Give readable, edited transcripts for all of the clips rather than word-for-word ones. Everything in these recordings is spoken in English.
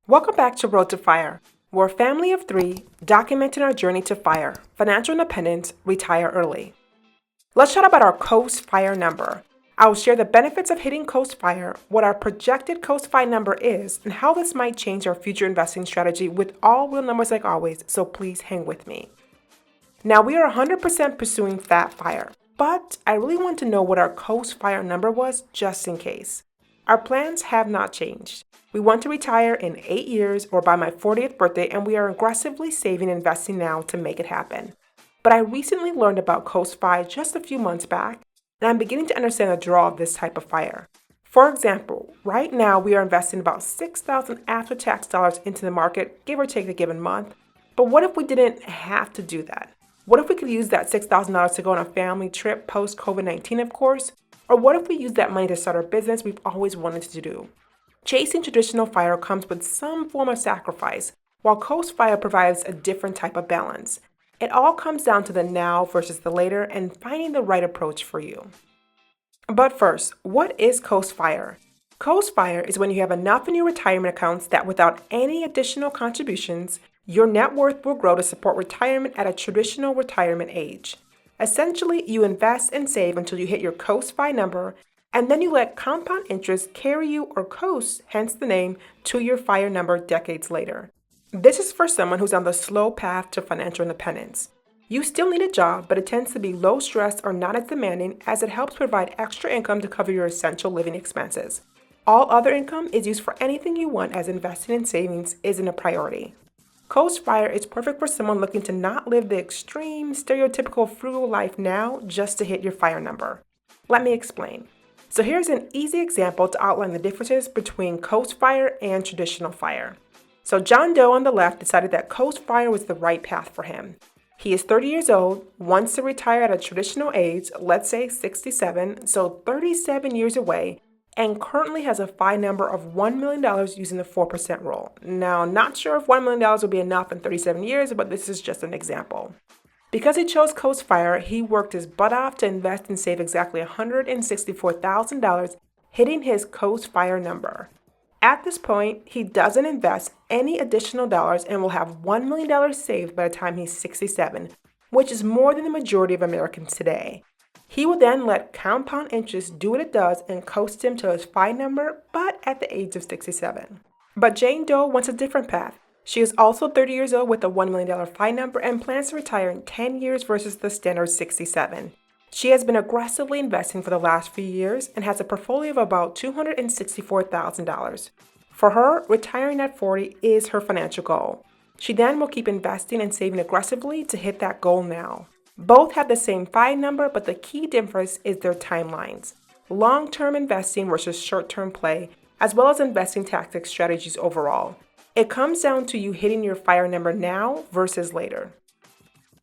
Welcome back to Road to Fire. We're a family of three documenting our journey to FIRE, financial independence, retire early. Let's chat about our Coast FIRE number. I will share the benefits of hitting Coast FIRE, what our projected Coast FIRE number is, and how this might change our future investing strategy with all real numbers like always, so please hang with me. Now, we are 100% pursuing Fat FIRE, but I really want to know what our Coast FIRE number was just in case. Our plans have not changed. We want to retire in 8 years or by my 40th birthday, and we are aggressively saving and investing now to make it happen. But I recently learned about Coast FIRE just a few months back, and I'm beginning to understand the draw of this type of FIRE. For example, right now we are investing about $6,000 after-tax dollars into the market, give or take a given month. But what if we didn't have to do that? What if we could use that $6,000 to go on a family trip post-COVID-19, of course? Or what if we use that money to start our business we've always wanted to do? Chasing traditional FIRE comes with some form of sacrifice, while Coast FIRE provides a different type of balance. It all comes down to the now versus the later and finding the right approach for you. But first, what is Coast FIRE? Coast FIRE is when you have enough in your retirement accounts that without any additional contributions, your net worth will grow to support retirement at a traditional retirement age. Essentially, you invest and save until you hit your Coast FIRE number, and then you let compound interest carry you or coast, hence the name, to your FIRE number decades later. This is for someone who's on the slow path to financial independence. You still need a job, but it tends to be low stress or not as demanding as it helps provide extra income to cover your essential living expenses. All other income is used for anything you want, as investing in savings isn't a priority. Coast FIRE is perfect for someone looking to not live the extreme, stereotypical frugal life now just to hit your FIRE number. Let me explain. So here's an easy example to outline the differences between Coast FIRE and traditional FIRE. So John Doe on the left decided that Coast FIRE was the right path for him. He is 30 years old, wants to retire at a traditional age, let's say 67, so 37 years away, and currently has a FIRE number of $1 million using the 4% rule. Now, not sure if $1 million will be enough in 37 years, but this is just an example. Because he chose Coast FIRE, he worked his butt off to invest and save exactly $164,000, hitting his Coast FIRE number. At this point, he doesn't invest any additional dollars and will have $1 million saved by the time he's 67, which is more than the majority of Americans today. He will then let compound interest do what it does and coast him to his FIRE number, but at the age of 67. But Jane Doe wants a different path. She is also 30 years old with a $1 million FIRE number and plans to retire in 10 years versus the standard 67. She has been aggressively investing for the last few years and has a portfolio of about $264,000. For her, retiring at 40 is her financial goal. She then will keep investing and saving aggressively to hit that goal now. Both have the same FIRE number, but the key difference is their timelines. Long-term investing versus short-term play, as well as investing tactics strategies overall. It comes down to you hitting your FIRE number now versus later.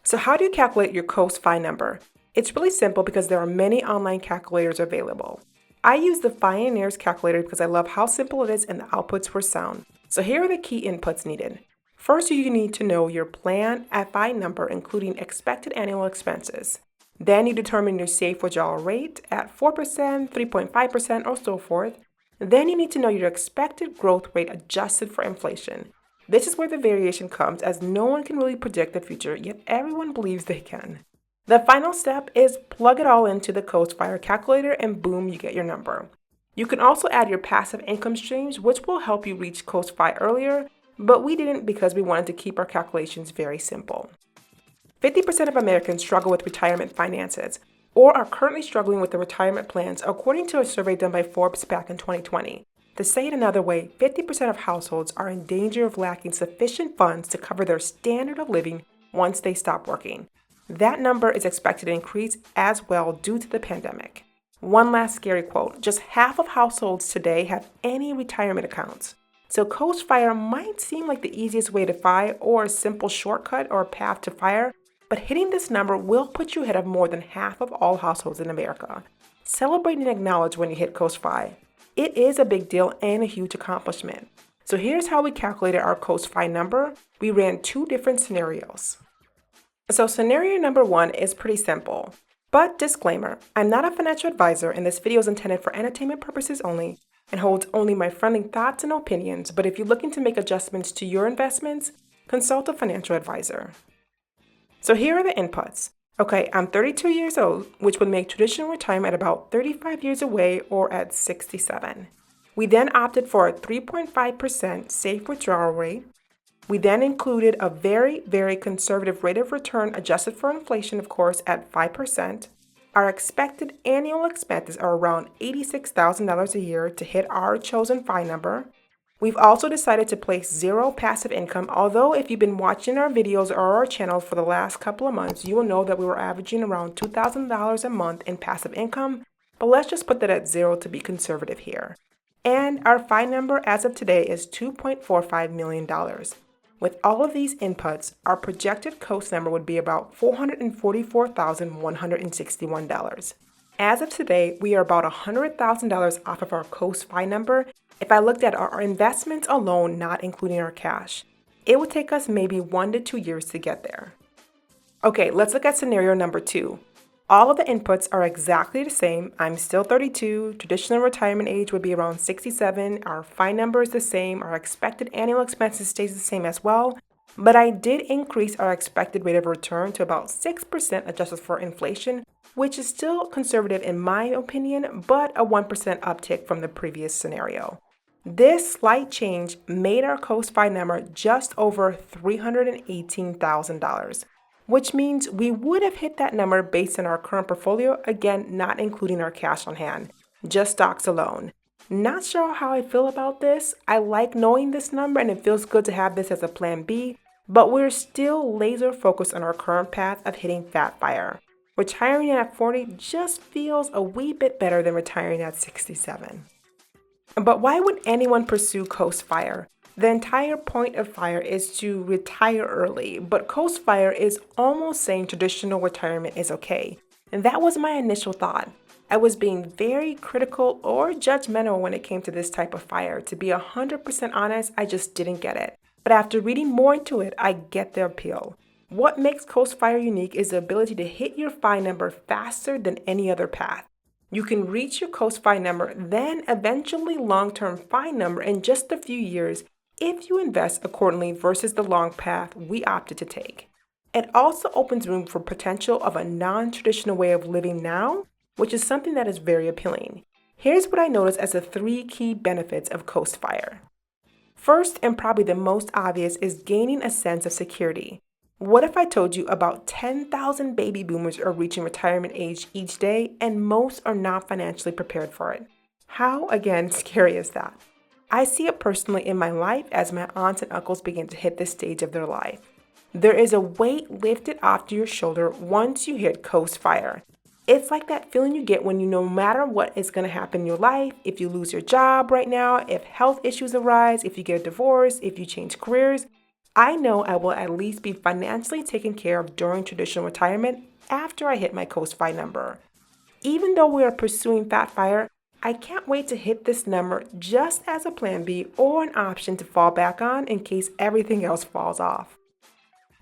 So how do you calculate your Coast FIRE number? It's really simple because there are many online calculators available. I use the Pioneers calculator because I love how simple it is and the outputs were sound. So here are the key inputs needed. First, you need to know your plan at FIRE number, including expected annual expenses. Then you determine your safe withdrawal rate at 4%, 3.5%, or so forth. Then you need to know your expected growth rate adjusted for inflation. This is where the variation comes, as no one can really predict the future, yet everyone believes they can. The final step is plug it all into the Coast FIRE calculator and boom, you get your number. You can also add your passive income streams, which will help you reach Coast FIRE earlier, but we didn't because we wanted to keep our calculations very simple. 50% of Americans struggle with retirement finances or are currently struggling with their retirement plans, according to a survey done by Forbes back in 2020. To say it another way, 50% of households are in danger of lacking sufficient funds to cover their standard of living once they stop working. That number is expected to increase as well due to the pandemic. One last scary quote, just half of households today have any retirement accounts. So Coast FIRE might seem like the easiest way to FIRE or a simple shortcut or path to FIRE, but hitting this number will put you ahead of more than half of all households in America. Celebrate and acknowledge when you hit Coast FIRE. It is a big deal and a huge accomplishment. So here's how we calculated our Coast FIRE number. We ran 2 different scenarios. So scenario number 1 is pretty simple. But disclaimer, I'm not a financial advisor and this video is intended for entertainment purposes only. and holds only my friendly thoughts and opinions, but if you're looking to make adjustments to your investments, consult a financial advisor. So here are the inputs. Okay, I'm 32 years old, which would make traditional retirement about 35 years away or at 67. We then opted for a 3.5% safe withdrawal rate. We then included a very, very conservative rate of return adjusted for inflation, of course, at 5%. Our expected annual expenses are around $86,000 a year to hit our chosen FI number. We've also decided to place zero passive income, although if you've been watching our videos or our channel for the last couple of months, you will know that we were averaging around $2,000 a month in passive income, but let's just put that at zero to be conservative here. And our FI number as of today is $2.45 million. With all of these inputs, our projected coast number would be about $444,161. As of today, we are about $100,000 off of our coast FI number if I looked at our investments alone, not including our cash. It would take us maybe 1 to 2 years to get there. Okay, let's look at scenario number 2. All of the inputs are exactly the same. I'm still 32, traditional retirement age would be around 67, our FI number is the same, our expected annual expenses stays the same as well, but I did increase our expected rate of return to about 6% adjusted for inflation, which is still conservative in my opinion, but a 1% uptick from the previous scenario. This slight change made our coast FI number just over $318,000. Which means we would have hit that number based on our current portfolio, again, not including our cash on hand, just stocks alone. Not sure how I feel about this. I like knowing this number and it feels good to have this as a plan B, but we're still laser focused on our current path of hitting Fat Fire. Retiring at 40 just feels a wee bit better than retiring at 67. But why would anyone pursue Coast FIRE? The entire point of FIRE is to retire early, but Coast FIRE is almost saying traditional retirement is okay. And that was my initial thought. I was being very critical or judgmental when it came to this type of FIRE. To be 100% honest, I just didn't get it. But after reading more into it, I get the appeal. What makes Coast FIRE unique is the ability to hit your FI number faster than any other path. You can reach your Coast FI number, then eventually long-term FI number in just a few years if you invest accordingly versus the long path we opted to take. It also opens room for potential of a non-traditional way of living now, which is something that is very appealing. Here's what I noticed as the 3 key benefits of Coast FIRE. First, and probably the most obvious, is gaining a sense of security. What if I told you about 10,000 baby boomers are reaching retirement age each day and most are not financially prepared for it? How, again, scary is that? I see it personally in my life as my aunts and uncles begin to hit this stage of their life. There is a weight lifted off your shoulder once you hit Coast FIRE. It's like that feeling you get when you no matter what is going to happen in your life, if you lose your job right now, if health issues arise, if you get a divorce, if you change careers, I know I will at least be financially taken care of during traditional retirement after I hit my Coast FI number. Even though we are pursuing Fat FIRE, I can't wait to hit this number just as a plan B or an option to fall back on in case everything else falls off.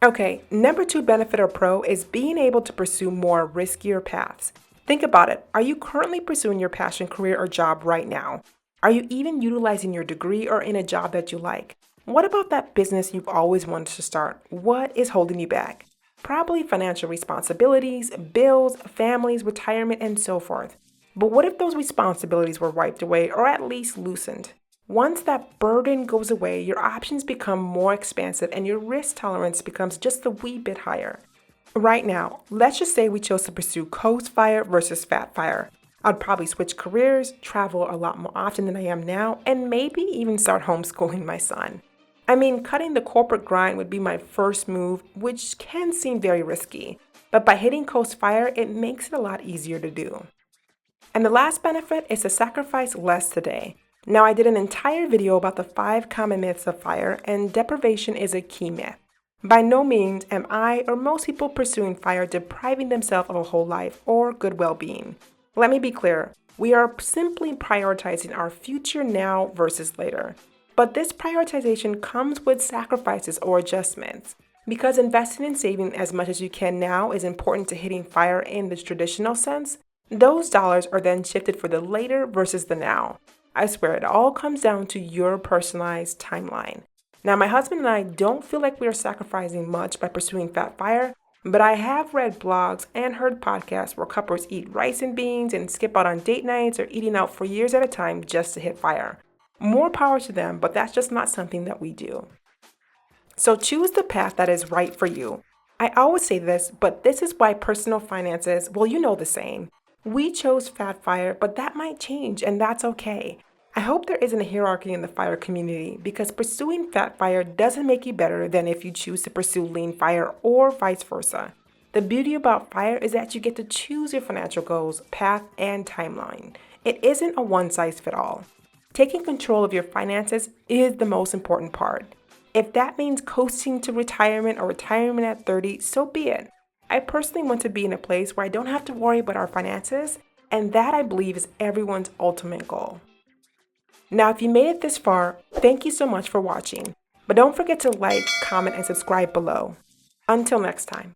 Okay, number 2 benefit or pro is being able to pursue more riskier paths. Think about it. Are you currently pursuing your passion career or job right now? Are you even utilizing your degree or in a job that you like? What about that business you've always wanted to start? What is holding you back? Probably financial responsibilities, bills, families, retirement, and so forth. But what if those responsibilities were wiped away or at least loosened? Once that burden goes away, your options become more expansive and your risk tolerance becomes just a wee bit higher. Right now, let's just say we chose to pursue Coast FIRE versus Fat FIRE. I'd probably switch careers, travel a lot more often than I am now, and maybe even start homeschooling my son. I mean, cutting the corporate grind would be my first move, which can seem very risky. But by hitting Coast FIRE, it makes it a lot easier to do. And the last benefit is to sacrifice less today. Now, I did an entire video about the 5 common myths of FIRE, and deprivation is a key myth. By no means am I or most people pursuing FIRE depriving themselves of a whole life or good well-being. Let me be clear, we are simply prioritizing our future now versus later. But this prioritization comes with sacrifices or adjustments. Because investing and saving as much as you can now is important to hitting FIRE in the traditional sense, those dollars are then shifted for the later versus the now. I swear it all comes down to your personalized timeline. Now, my husband and I don't feel like we are sacrificing much by pursuing Fat Fire, but I have read blogs and heard podcasts where couples eat rice and beans and skip out on date nights or eating out for years at a time just to hit fire. More power to them, but that's just not something that we do. So choose the path that is right for you. I always say this, but this is why personal finances, well, you know the saying. We chose Fat Fire, but that might change, and that's okay. I hope there isn't a hierarchy in the fire community because pursuing Fat Fire doesn't make you better than if you choose to pursue Lean Fire or vice versa. The beauty about fire is that you get to choose your financial goals, path, and timeline. It isn't a one-size-fits-all. Taking control of your finances is the most important part. If that means coasting to retirement or retirement at 30, so be it. I personally want to be in a place where I don't have to worry about our finances, and that I believe is everyone's ultimate goal. Now, if you made it this far, thank you so much for watching. But don't forget to like, comment, and subscribe below. Until next time.